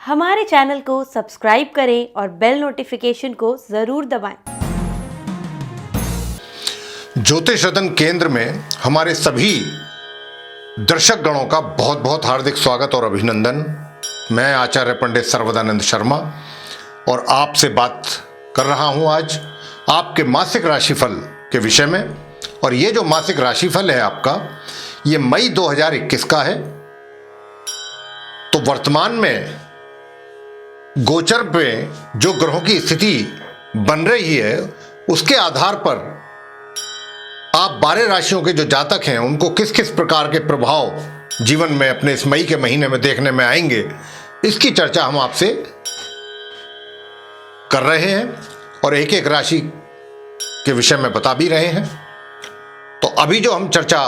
हमारे चैनल को सब्सक्राइब करें और बेल नोटिफिकेशन को ज़रूर दबाएं। ज्योतिष रतन केंद्र में हमारे सभी दर्शक गणों का बहुत बहुत हार्दिक स्वागत और अभिनंदन। मैं आचार्य पंडित सर्वदानंद शर्मा और आपसे बात कर रहा हूं आज आपके मासिक राशिफल के विषय में। और ये जो मासिक राशिफल है आपका, ये मई 2021 का है। तो वर्तमान में गोचर पे जो ग्रहों की स्थिति बन रही है उसके आधार पर आप 12 राशियों के जो जातक हैं उनको किस किस प्रकार के प्रभाव जीवन में अपने इस मई के महीने में देखने में आएंगे, इसकी चर्चा हम आपसे कर रहे हैं और एक एक राशि के विषय में बता भी रहे हैं। तो अभी जो हम चर्चा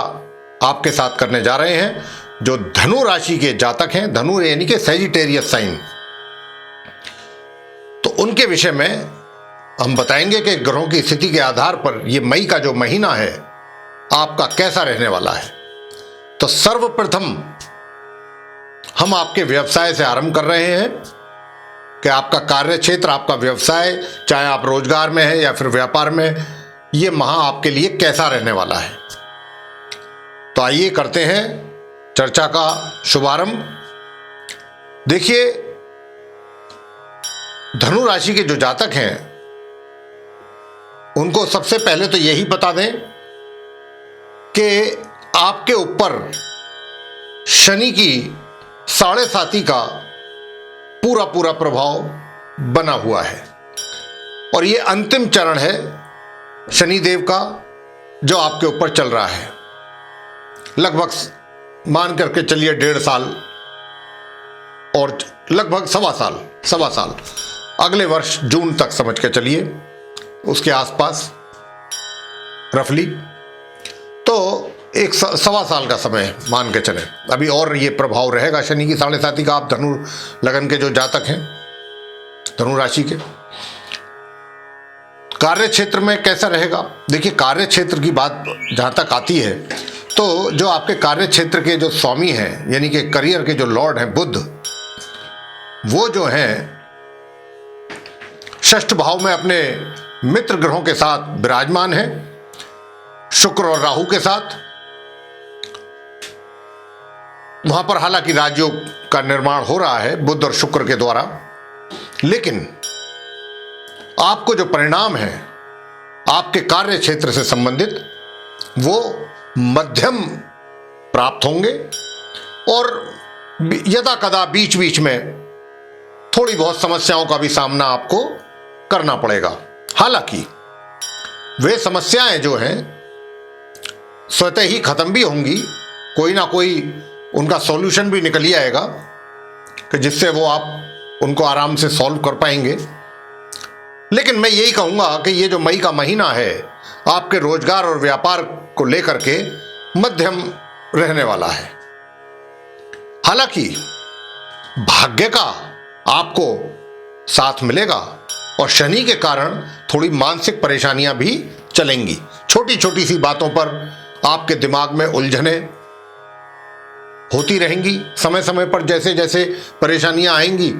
आपके साथ करने जा रहे हैं, जो धनु राशि के जातक हैं, धनु यानी कि सैजिटेरियस साइन, तो उनके विषय में हम बताएंगे कि ग्रहों की स्थिति के आधार पर ये मई का जो महीना है आपका कैसा रहने वाला है। तो सर्वप्रथम हम आपके व्यवसाय से आरंभ कर रहे हैं कि आपका कार्य क्षेत्र, आपका व्यवसाय, चाहे आप रोजगार में हैं या फिर व्यापार में, ये माह आपके लिए कैसा रहने वाला है। तो आइए करते हैं चर्चा का शुभारंभ। देखिए, धनु राशि के जो जातक हैं उनको सबसे पहले तो यही बता दें कि आपके ऊपर शनि की 7.5 का पूरा पूरा प्रभाव बना हुआ है और ये अंतिम चरण है शनिदेव का जो आपके ऊपर चल रहा है। लगभग मान करके चलिए 1.5 साल और लगभग सवा साल अगले वर्ष जून तक समझ के चलिए, उसके आसपास रफली। तो एक सवा साल का समय मान के चले अभी, और ये प्रभाव रहेगा शनि की 7.5 का। आप धनु लगन के जो जातक हैं, धनु राशि के, कार्य क्षेत्र में कैसा रहेगा। देखिए, कार्य क्षेत्र की बात जहां तक आती है तो जो आपके कार्य क्षेत्र के जो स्वामी हैं यानी कि करियर के जो लॉर्ड हैं बुध, वो जो हैं 6ठ भाव में अपने मित्र ग्रहों के साथ विराजमान हैं, शुक्र और राहु के साथ। वहां पर हालांकि राजयोग का निर्माण हो रहा है बुध और शुक्र के द्वारा, लेकिन आपको जो परिणाम है आपके कार्य क्षेत्र से संबंधित वो मध्यम प्राप्त होंगे और यदा कदा बीच बीच में थोड़ी बहुत समस्याओं का भी सामना आपको करना पड़ेगा। हालांकि वे समस्याएं जो हैं स्वतः ही खत्म भी होंगी, कोई ना कोई उनका सॉल्यूशन भी निकल ही आएगा कि जिससे वो आप उनको आराम से सॉल्व कर पाएंगे। लेकिन मैं यही कहूंगा कि ये जो मई का महीना है आपके रोजगार और व्यापार को लेकर के मध्यम रहने वाला है। हालांकि भाग्य का आपको साथ मिलेगा और शनि के कारण थोड़ी मानसिक परेशानियां भी चलेंगी। छोटी छोटी सी बातों पर आपके दिमाग में उलझने होती रहेंगी। समय समय पर जैसे जैसे परेशानियां आएंगी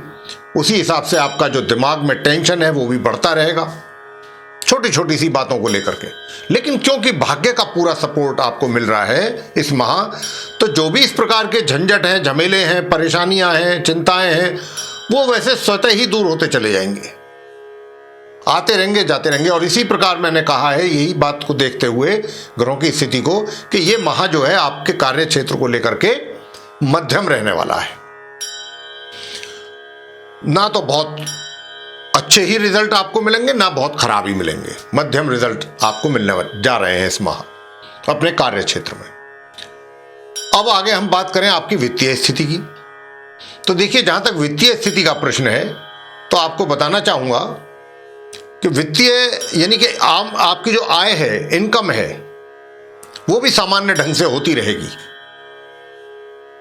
उसी हिसाब से आपका जो दिमाग में टेंशन है वो भी बढ़ता रहेगा, छोटी छोटी सी बातों को लेकर के। लेकिन क्योंकि भाग्य का पूरा सपोर्ट आपको मिल रहा है इस माह, तो जो भी इस प्रकार के झंझट हैं, झमेले हैं, परेशानियां हैं, चिंताएं हैं, वो वैसे स्वतः ही दूर होते चले जाएंगे, आते रहेंगे, जाते रहेंगे। और इसी प्रकार मैंने कहा है, यही बात को देखते हुए ग्रहों की स्थिति को, कि ये माह जो है आपके कार्य क्षेत्र को लेकर के मध्यम रहने वाला है। ना तो बहुत अच्छे ही रिजल्ट आपको मिलेंगे, ना बहुत खराब ही मिलेंगे, मध्यम रिजल्ट आपको मिलने जा रहे हैं इस माह अपने कार्य क्षेत्र में। अब आगे हम बात करें आपकी वित्तीय स्थिति की। तो देखिए, जहां तक वित्तीय स्थिति का प्रश्न है तो आपको बताना चाहूंगा कि वित्तीय यानी कि आपकी जो आय है, इनकम है, वो भी सामान्य ढंग से होती रहेगी।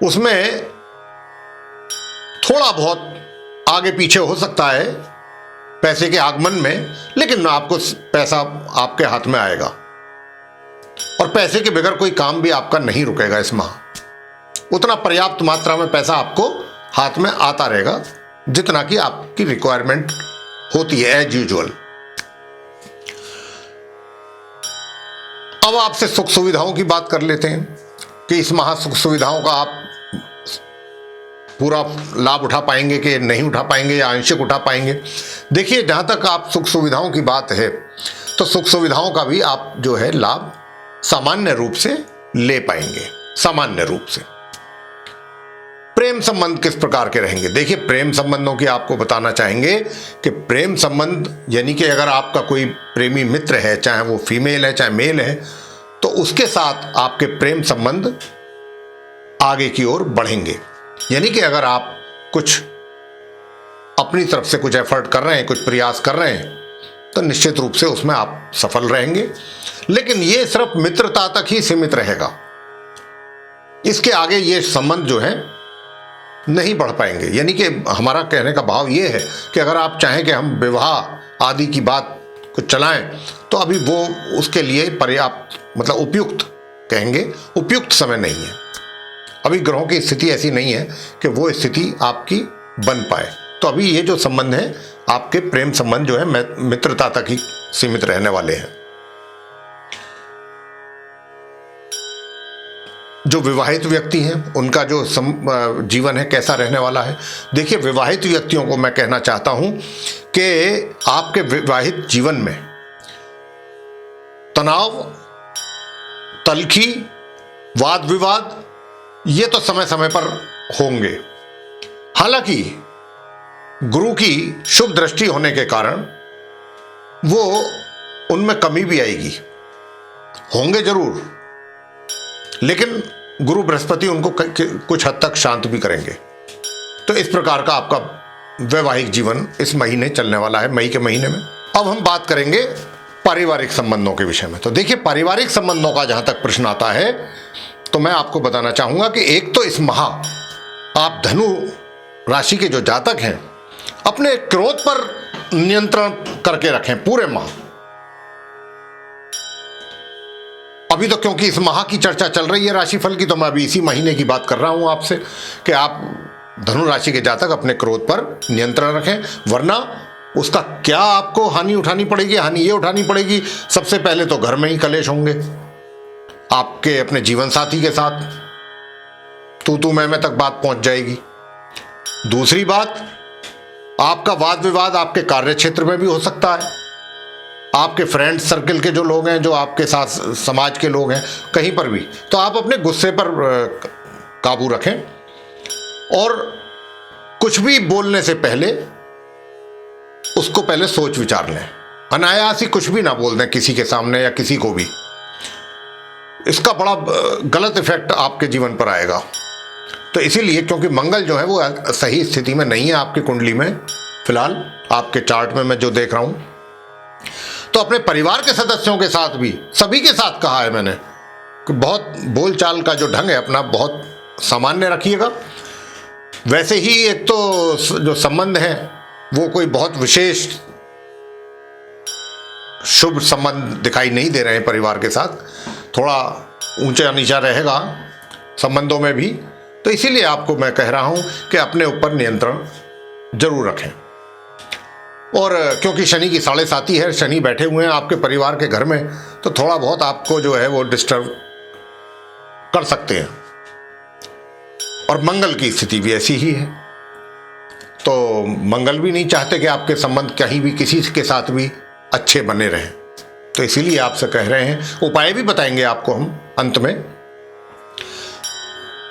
उसमें थोड़ा बहुत आगे पीछे हो सकता है पैसे के आगमन में, लेकिन आपको पैसा आपके हाथ में आएगा और पैसे के बगैर कोई काम भी आपका नहीं रुकेगा इस माह। उतना पर्याप्त मात्रा में पैसा आपको हाथ में आता रहेगा, जितना कि आपकी रिक्वायरमेंट होती है एज यूजुअल। अब आपसे सुख सुविधाओं की बात कर लेते हैं कि इस माह सुख सुविधाओं का आप पूरा लाभ उठा पाएंगे कि नहीं उठा पाएंगे या आंशिक उठा पाएंगे। देखिए, जहां तक आप सुख सुविधाओं की बात है तो सुख सुविधाओं का भी आप जो है लाभ सामान्य रूप से ले पाएंगे। सामान्य रूप से प्रेम संबंध किस प्रकार के रहेंगे? देखिए, प्रेम संबंधों की आपको बताना चाहेंगे कि प्रेम संबंध यानी कि अगर आपका कोई प्रेमी मित्र है, चाहे वो फीमेल है चाहे मेल है, तो उसके साथ आपके प्रेम संबंध आगे की ओर बढ़ेंगे। यानी कि अगर आप कुछ अपनी तरफ से कुछ एफर्ट कर रहे हैं, कुछ प्रयास कर रहे हैं, तो निश्चित रूप से उसमें आप सफल रहेंगे। लेकिन ये सिर्फ मित्रता तक ही सीमित रहेगा, इसके आगे ये संबंध जो है नहीं बढ़ पाएंगे। यानी कि हमारा कहने का भाव ये है कि अगर आप चाहें कि हम विवाह आदि की बात को चलाएं, तो अभी वो उसके लिए पर्याप्त मतलब उपयुक्त कहेंगे, उपयुक्त समय नहीं है। अभी ग्रहों की स्थिति ऐसी नहीं है कि वो स्थिति आपकी बन पाए। तो अभी ये जो संबंध है, आपके प्रेम संबंध जो है मित्रता तक ही सीमित रहने वाले हैं। जो विवाहित व्यक्ति हैं उनका जो जीवन है कैसा रहने वाला है? देखिए, विवाहित व्यक्तियों को मैं कहना चाहता हूं कि आपके विवाहित जीवन में तनाव, तल्खी, वाद विवाद ये तो समय समय पर होंगे। हालांकि गुरु की शुभ दृष्टि होने के कारण वो उनमें कमी भी आएगी, होंगे जरूर, लेकिन गुरु बृहस्पति उनको कुछ हद तक शांत भी करेंगे। तो इस प्रकार का आपका वैवाहिक जीवन इस महीने चलने वाला है, मई के महीने में। अब हम बात करेंगे पारिवारिक संबंधों के विषय में। तो देखिए, पारिवारिक संबंधों का जहां तक प्रश्न आता है तो मैं आपको बताना चाहूंगा कि एक तो इस माह आप धनु राशि के जो जातक हैं अपने क्रोध पर नियंत्रण करके रखें पूरे माह। अभी तो क्योंकि इस माह की चर्चा चल रही है राशिफल की, तो मैं अभी इसी महीने की बात कर रहा हूं आपसे कि आप धनु राशि के जातक अपने क्रोध पर नियंत्रण रखें, वरना उसका क्या आपको हानि उठानी पड़ेगी। हानि ये उठानी पड़ेगी, सबसे पहले तो घर में ही कलेश होंगे आपके अपने जीवन साथी के साथ, तू मैं तक बात पहुंच जाएगी। दूसरी बात, आपका वाद विवाद आपके कार्य क्षेत्र में भी हो सकता है। आपके फ्रेंड सर्कल के जो लोग हैं, जो आपके साथ समाज के लोग हैं, कहीं पर भी, तो आप अपने गुस्से पर काबू रखें और कुछ भी बोलने से पहले उसको पहले सोच विचार लें। अनायास ही कुछ भी ना बोल दें किसी के सामने या किसी को भी, इसका बड़ा गलत इफेक्ट आपके जीवन पर आएगा। तो इसीलिए, क्योंकि मंगल जो है वो सही स्थिति में नहीं है आपकी कुंडली में, फिलहाल आपके चार्ट में मैं जो देख रहा हूं, तो अपने परिवार के सदस्यों के साथ भी, सभी के साथ कहा है मैंने कि बहुत बोलचाल का जो ढंग है अपना बहुत सामान्य रखिएगा। वैसे ही एक तो जो संबंध है वो कोई बहुत विशेष शुभ संबंध दिखाई नहीं दे रहे हैं परिवार के साथ, थोड़ा ऊंचा नीचा रहेगा संबंधों में भी। तो इसीलिए आपको मैं कह रहा हूं कि अपने ऊपर नियंत्रण जरूर रखें। और क्योंकि शनि की 7.5 है, शनि बैठे हुए हैं आपके परिवार के घर में, तो थोड़ा बहुत आपको जो है वो डिस्टर्ब कर सकते हैं। और मंगल की स्थिति भी ऐसी ही है, तो मंगल भी नहीं चाहते कि आपके संबंध कहीं भी किसी के साथ भी अच्छे बने रहें। तो इसीलिए आपसे कह रहे हैं, उपाय भी बताएंगे आपको हम अंत में।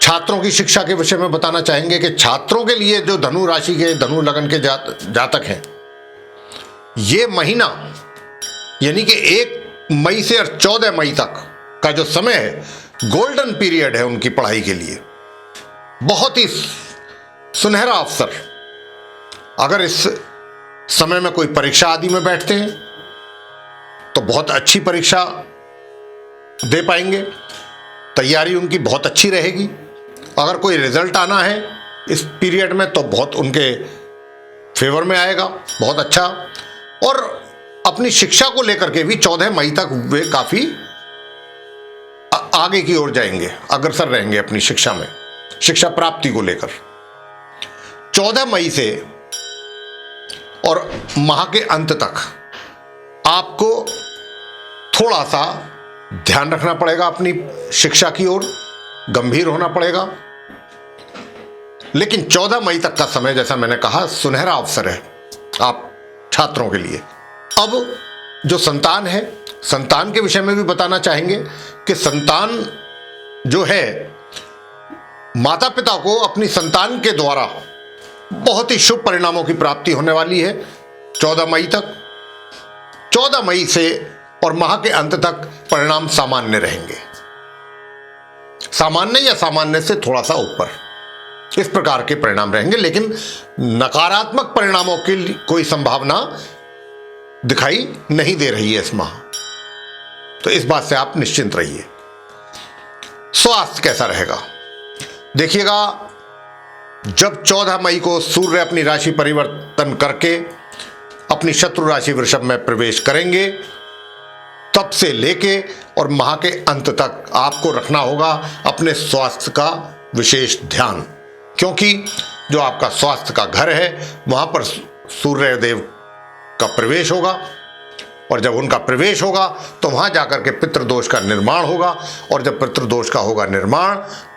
छात्रों की शिक्षा के विषय में बताना चाहेंगे कि छात्रों के लिए जो धनु राशि के, धनु लगन के जातक हैं, ये महीना यानी कि 1 मई से 14 मई तक का जो समय है, गोल्डन पीरियड है उनकी पढ़ाई के लिए, बहुत ही सुनहरा अवसर। अगर इस समय में कोई परीक्षा आदि में बैठते हैं तो बहुत अच्छी परीक्षा दे पाएंगे, तैयारी उनकी बहुत अच्छी रहेगी। अगर कोई रिजल्ट आना है इस पीरियड में तो बहुत उनके फेवर में आएगा, बहुत अच्छा। और अपनी शिक्षा को लेकर के भी 14 मई तक वे काफी आगे की ओर जाएंगे, अग्रसर रहेंगे अपनी शिक्षा में, शिक्षा प्राप्ति को लेकर। 14 मई से और माह के अंत तक आपको थोड़ा सा ध्यान रखना पड़ेगा, अपनी शिक्षा की ओर गंभीर होना पड़ेगा। लेकिन 14 मई तक का समय, जैसा मैंने कहा, सुनहरा अवसर है आप छात्रों के लिए। अब जो संतान है, संतान के विषय में भी बताना चाहेंगे कि संतान जो है, माता पिता को अपनी संतान के द्वारा बहुत ही शुभ परिणामों की प्राप्ति होने वाली है 14 मई तक। 14 मई से और माह के अंत तक परिणाम सामान्य रहेंगे, सामान्य या सामान्य से थोड़ा सा ऊपर, इस प्रकार के परिणाम रहेंगे। लेकिन नकारात्मक परिणामों की कोई संभावना दिखाई नहीं दे रही है इस माह, तो इस बात से आप निश्चिंत रहिए। स्वास्थ्य कैसा रहेगा देखिएगा, जब 14 मई को सूर्य अपनी राशि परिवर्तन करके अपनी शत्रु राशि वृषभ में प्रवेश करेंगे, तब से लेके और माह के अंत तक आपको रखना होगा अपने स्वास्थ्य का विशेष ध्यान, क्योंकि जो आपका स्वास्थ्य का घर है वहां पर सूर्य देव का प्रवेश होगा, और जब उनका प्रवेश होगा तो वहां जाकर के पितृदोष का निर्माण होगा, और जब पितृदोष का होगा निर्माण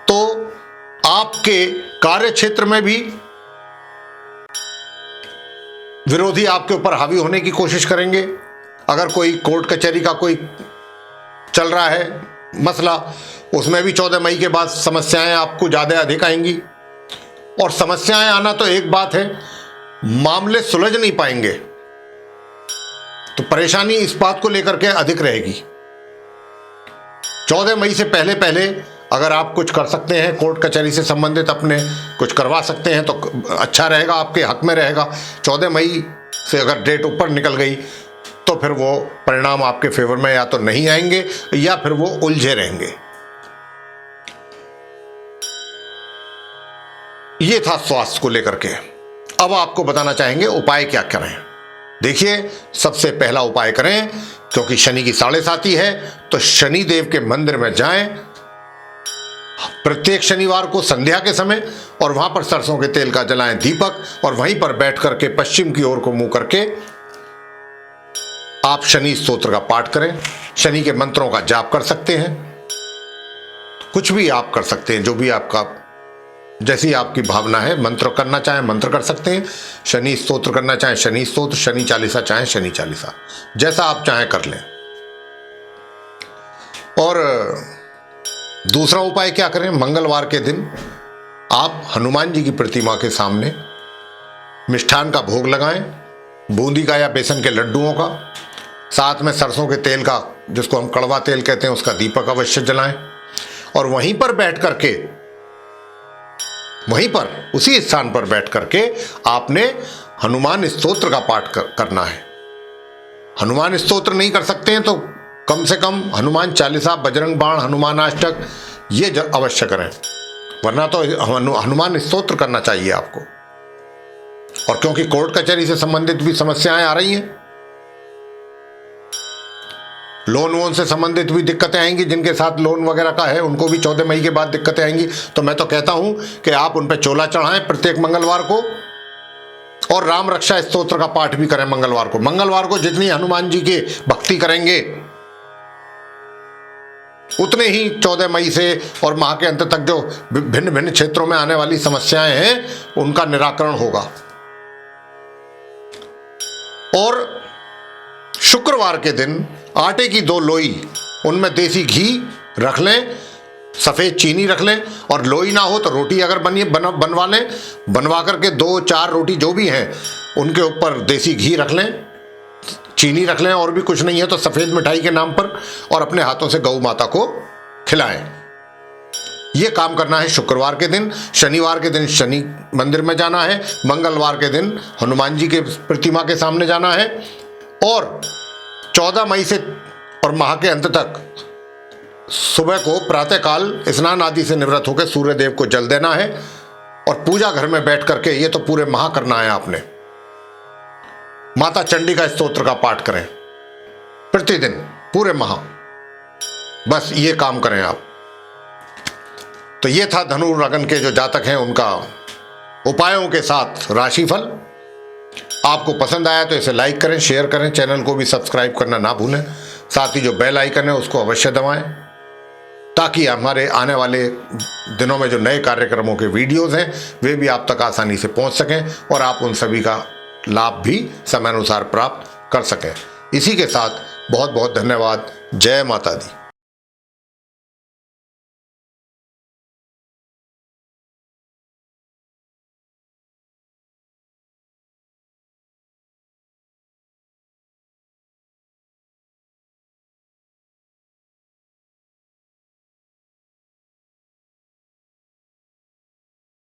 तो आपके कार्य क्षेत्र में भी विरोधी आपके ऊपर हावी होने की कोशिश करेंगे। अगर कोई कोर्ट कचहरी का कोई चल रहा है मसला, उसमें भी 14 मई के बाद समस्याएं आपको ज्यादा अधिक आएंगी। और समस्याएं आना तो एक बात है, मामले सुलझ नहीं पाएंगे तो परेशानी इस बात को लेकर के अधिक रहेगी। 14 मई से पहले पहले अगर आप कुछ कर सकते हैं, कोर्ट कचहरी से संबंधित अपने कुछ करवा सकते हैं तो अच्छा रहेगा, आपके हक में रहेगा। 14 मई से अगर डेट ऊपर निकल गई तो फिर वो परिणाम आपके फेवर में या तो नहीं आएंगे या फिर वो उलझे रहेंगे। ये था स्वास्थ्य को लेकर के। अब आपको बताना चाहेंगे उपाय क्या करें। देखिए, सबसे पहला उपाय करें, क्योंकि शनि की 7.5 है तो शनि देव के मंदिर में जाएं प्रत्येक शनिवार को संध्या के समय, और वहां पर सरसों के तेल का जलाएं दीपक, और वहीं पर बैठ करके पश्चिम की ओर को मुंह करके आप शनि स्तोत्र का पाठ करें। शनि के मंत्रों का जाप कर सकते हैं, कुछ भी आप कर सकते हैं, जो भी आपका जैसी आपकी भावना है। मंत्र करना चाहें मंत्र कर सकते हैं, शनि स्तोत्र करना चाहें शनि स्तोत्र, शनि चालीसा चाहें शनि चालीसा, जैसा आप चाहें कर लें। और दूसरा उपाय क्या करें, मंगलवार के दिन आप हनुमान जी की प्रतिमा के सामने मिष्ठान का भोग लगाएं, बूंदी का या बेसन के लड्डुओं का, साथ में सरसों के तेल का, जिसको हम कड़वा तेल कहते हैं, उसका दीपक अवश्य जलाएं। और वहीं पर बैठ करके, वहीं पर उसी स्थान पर बैठ करके आपने हनुमान स्तोत्र का पाठ करना है। हनुमान स्तोत्र नहीं कर सकते हैं तो कम से कम हनुमान चालीसा, बजरंग बाण, हनुमान अष्टक ये अवश्य करें, वरना तो हनुमान स्तोत्र करना चाहिए आपको। और क्योंकि कोर्ट कचहरी से संबंधित भी समस्याएं आ रही हैं, लोन वोन से संबंधित भी दिक्कतें आएंगी, जिनके साथ लोन वगैरह का है उनको भी 14 मई के बाद दिक्कतें आएंगी। तो मैं तो कहता हूं कि आप उन पर चोला चढ़ाएं प्रत्येक मंगलवार को, और राम रक्षा स्तोत्र का पाठ भी करें मंगलवार को। मंगलवार को जितनी हनुमान जी की भक्ति करेंगे उतने ही 14 मई से और माह के अंत तक जो भिन्न भिन्न क्षेत्रों में आने वाली समस्याएं हैं उनका निराकरण होगा। और शुक्रवार के दिन आटे की 2 लोई, उनमें देसी घी रख लें, सफ़ेद चीनी रख लें, और लोई ना हो तो रोटी अगर बनवा लें, बनवा करके 2-4 रोटी जो भी हैं उनके ऊपर देसी घी रख लें, चीनी रख लें, और भी कुछ नहीं है तो सफ़ेद मिठाई के नाम पर, और अपने हाथों से गौ माता को खिलाएं। ये काम करना है शुक्रवार के दिन। शनिवार के दिन शनि मंदिर में जाना है, मंगलवार के दिन हनुमान जी के प्रतिमा के सामने जाना है, और 14 मई से और माह के अंत तक सुबह को प्रातःकाल स्नान आदि से निवृत्त होकर सूर्य देव को जल देना है, और पूजा घर में बैठ करके ये तो पूरे माह करना है आपने। माता चंडी का स्तोत्र का पाठ करें प्रतिदिन पूरे माह, बस ये काम करें आप। तो ये था धनु लग्न के जो जातक हैं उनका उपायों के साथ राशिफल। आपको पसंद आया तो इसे लाइक करें, शेयर करें, चैनल को भी सब्सक्राइब करना ना भूलें। साथ ही जो बेल आइकन है उसको अवश्य दबाएं, ताकि हमारे आने वाले दिनों में जो नए कार्यक्रमों के वीडियोस हैं वे भी आप तक आसानी से पहुंच सकें और आप उन सभी का लाभ भी समयानुसार प्राप्त कर सकें। इसी के साथ बहुत बहुत धन्यवाद। जय माता दी।